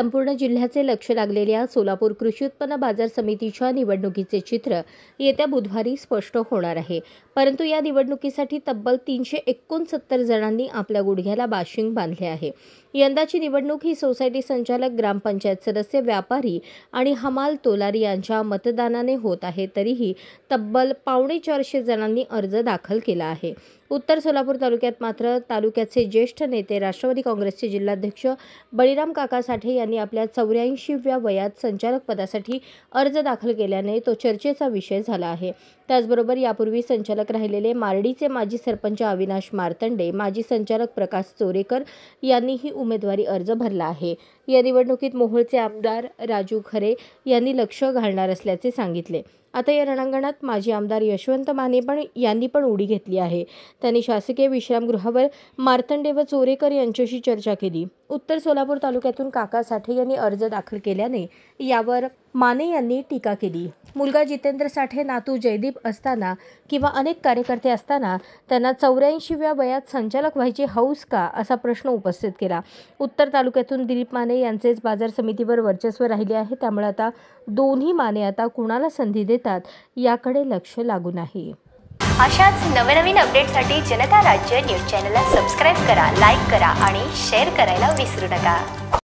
संपूर्ण जिल्ह्याचे लक्ष लागलेल्या सोलापूर कृषी उत्पन्न बाजार समितीच्या निवडणुकीचे चित्र येत्या बुधवारी स्पष्ट होणार आहे। परंतु या निवडणुकीसाठी तब्बल 369 जणांनी आपल्या गुडघ्याला बाशिंग बांधले आहे। यंदाची निवडणूक ही सोसायटी संचालक, ग्रामपंचायत सदस्य, व्यापारी आणि हमाल तोलारी यांच्या मतदानाने होत आहे। तरीही तब्बल 450 जणांनी अर्ज दाखल केला आहे। उत्तर सोलापूर तालुक्यात मात्र तालुक्याचे ज्येष्ठ नेते राष्ट्रवादी काँग्रेसचे जिल्हाध्यक्ष बळीराम काका साठे यांनी आपल्या 84व्या वयात संचालक पदासाठी अर्ज दाखल केल्याने तो चर्चेचा विषय झाला आहे। त्याचबरोबर यापूर्वी संचालक राहिलेले मारडीचे माजी सरपंच अविनाश मार्तंडे, माजी संचालक प्रकाश चोरेकर यांनीही उमेदवारी अर्ज भरला आहे। या निवडणुकीत मोहोळचे आमदार राजू खरे यांनी लक्ष घालणार असल्याचे सांगितले। आता या रणांगणात माजी आमदार यशवंत माने यांनी पण उडी घेतली आहे। त्यांनी शासकीय विश्रामगृहावर मार्तंडे व चोरेकर यांच्याशी चर्चा केली। उत्तर सोलापूर तालुक्यातून काका साठे यांनी अर्ज दाखल केल्याने यावर माने यांनी टीका केली। मुलगा जितेंद्र साठे, नातू जयदीप असताना किंवा अनेक कार्यकर्ते असताना त्यांना 84व्या वयात संचालक व्हायची हौस का, असा प्रश्न उपस्थित केला। उत्तर तालुक्यातून दिलीप माने यांचेच बाजार समितीवर वर्चस्व राहिले आहे। त्यामुळे आता दोन्ही माने आता कुणाला संधी देतात याकडे लक्ष लागून आहे। अशाच नवनवीन अपडेटसाठी जनता राज्य न्यूज चॅनलला सबस्क्राईब करा, लाईक करा आणि शेअर करायला विसरू नका।